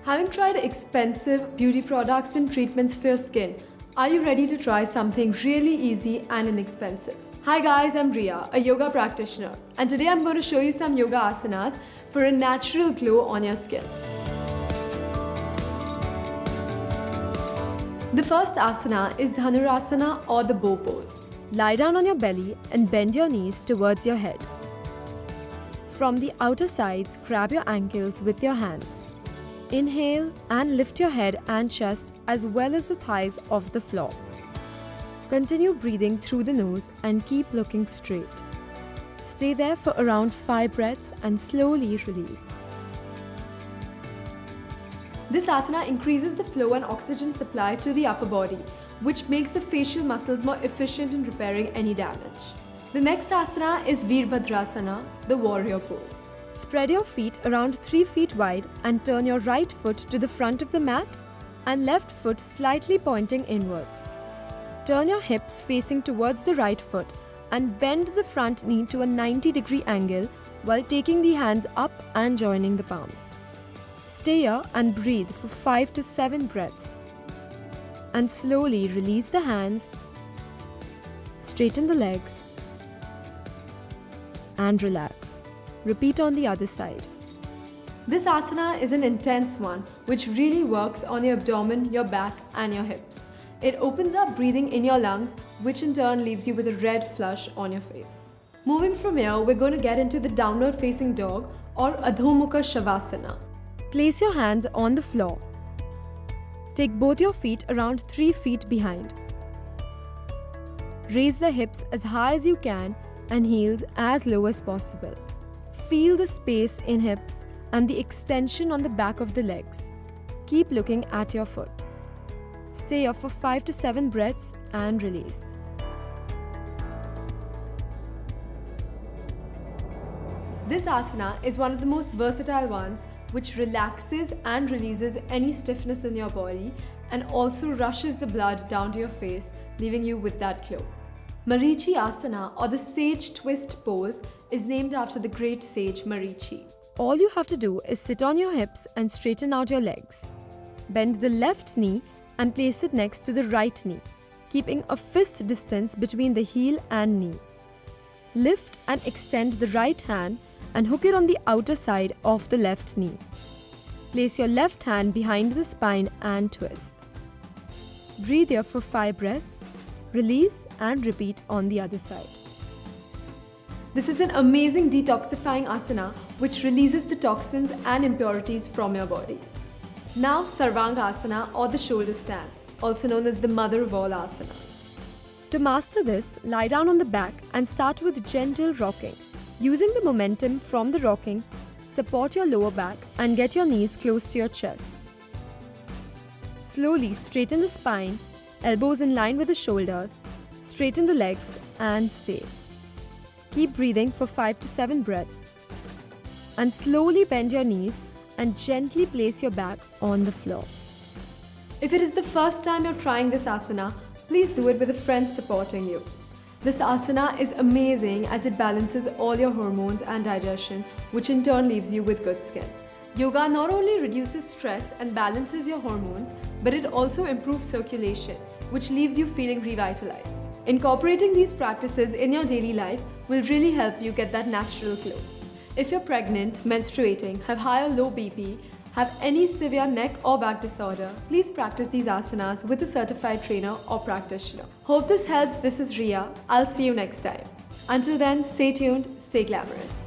Having tried expensive beauty products and treatments for your skin, are you ready to try something really easy and inexpensive? Hi guys, I'm Ria, a yoga practitioner, and today I'm going to show you some yoga asanas for a natural glow on your skin. The first asana is Dhanurasana or the bow pose. Lie down on your belly and bend your knees towards your head. From the outer sides, grab your ankles with your hands. Inhale and lift your head and chest as well as the thighs off the floor. Continue breathing through the nose and keep looking straight. Stay there for around 5 breaths and slowly release. This asana increases the flow and oxygen supply to the upper body, which makes the facial muscles more efficient in repairing any damage. The next asana is Virbhadrasana, the warrior pose. Spread your feet around 3 feet wide and turn your right foot to the front of the mat and left foot slightly pointing inwards. Turn your hips facing towards the right foot and bend the front knee to a 90-degree angle while taking the hands up and joining the palms. Stay here and breathe for 5 to 7 breaths. And slowly release the hands, straighten the legs, and relax. Repeat on the other side. This asana is an intense one which really works on your abdomen, your back, and your hips. It opens up breathing in your lungs, which in turn leaves you with a red flush on your face. Moving from here, we're going to get into the downward facing dog or Adho Mukha Shavasana. Place your hands on the floor. Take both your feet around 3 feet behind. Raise the hips as high as you can and heels as low as possible. Feel the space in hips and the extension on the back of the legs. Keep looking at your foot. Stay here for 5 to 7 breaths and release. This asana is one of the most versatile ones which relaxes and releases any stiffness in your body and also rushes the blood down to your face, leaving you with that glow. Marichi Asana or the sage twist pose is named after the great sage Marichi. All you have to do is sit on your hips and straighten out your legs. Bend the left knee and place it next to the right knee, keeping a fist distance between the heel and knee. Lift and extend the right hand and hook it on the outer side of the left knee. Place your left hand behind the spine and twist. Breathe here for 5 breaths. Release and repeat on the other side. This is an amazing detoxifying asana which releases the toxins and impurities from your body. Now Sarvanga Asana or the shoulder stand, also known as the mother of all asanas. To master this, lie down on the back and start with gentle rocking. Using the momentum from the rocking, support your lower back and get your knees close to your chest. Slowly straighten the spine, elbows in line with the shoulders, straighten the legs and stay. Keep breathing for 5 to 7 breaths. And slowly bend your knees and gently place your back on the floor. If it is the first time you're trying this asana, please do it with a friend supporting you. This asana is amazing as it balances all your hormones and digestion, which in turn leaves you with good skin. Yoga not only reduces stress and balances your hormones, but it also improves circulation, which leaves you feeling revitalized. Incorporating these practices in your daily life will really help you get that natural glow. If you're pregnant, menstruating, have high or low BP, have any severe neck or back disorder, please practice these asanas with a certified trainer or practitioner. Hope this helps. This is Ria. I'll see you next time. Until then, stay tuned, stay glamorous.